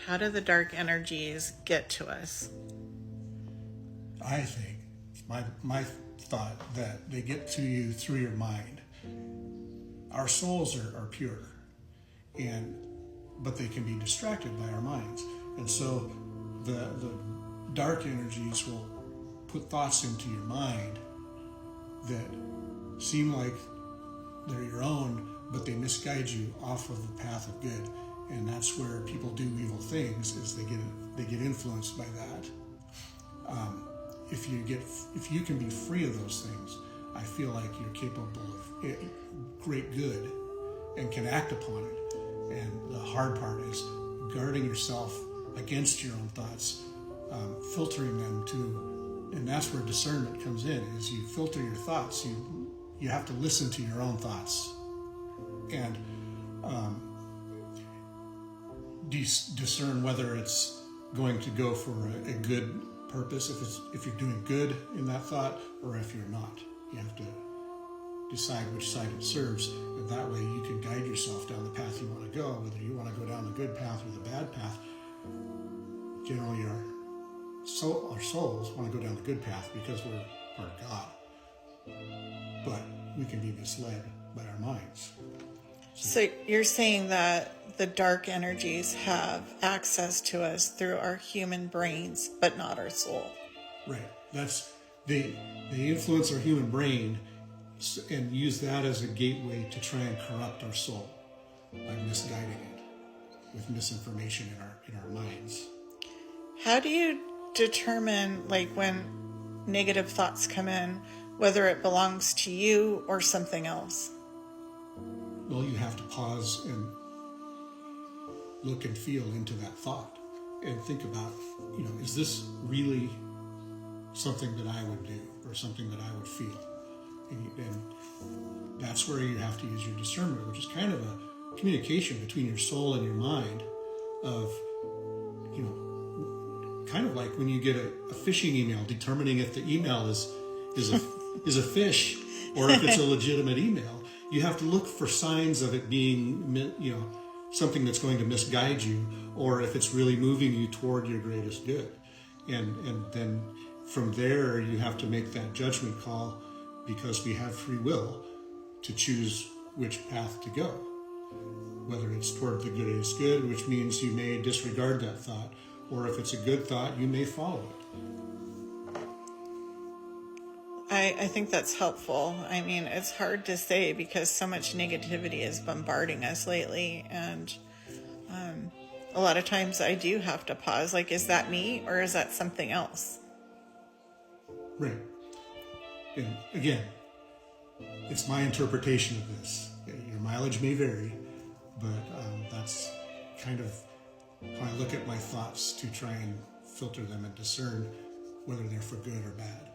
How do the dark energies get to us? I think, my thought, that they get to you through your mind. Our souls are pure, but they can be distracted by our minds. And so the dark energies will put thoughts into your mind that seem like they're your own, but they misguide you off of the path of good. And that's where people do evil things, is they get influenced by that. If you can be free of those things, I feel like you're capable of great good and can act upon it. And the hard part is guarding yourself against your own thoughts, filtering them and that's where discernment comes in. Is you filter your thoughts. You have to listen to your own thoughts and discern whether it's going to go for a good purpose, if you're doing good in that thought, or if you're not. You have to decide which side it serves, and that way you can guide yourself down the path you want to go, whether you want to go down the good path or the bad path. Generally, our souls want to go down the good path because we're part of God, but we can be misled by our minds. So you're saying that the dark energies have access to us through our human brains, but not our soul. Right. They influence our human brain and use that as a gateway to try and corrupt our soul by misguiding it with misinformation in our minds. How do you determine, like, when negative thoughts come in, whether it belongs to you or something else? Well, you have to pause and look and feel into that thought and think about, is this really something that I would do or something that I would feel? And that's where you have to use your discernment, which is kind of a communication between your soul and your mind of, kind of like when you get a phishing email, determining if the email is a fish or if it's a legitimate email. You have to look for signs of it being, something that's going to misguide you, or if it's really moving you toward your greatest good. And then from there, you have to make that judgment call, because we have free will to choose which path to go. Whether it's toward the greatest good, which means you may disregard that thought, or if it's a good thought, you may follow it. I think that's helpful. I mean, it's hard to say because so much negativity is bombarding us lately. And a lot of times I do have to pause. Like, is that me or is that something else? Right. And again, it's my interpretation of this. Your mileage may vary, but that's kind of how I look at my thoughts to try and filter them and discern whether they're for good or bad.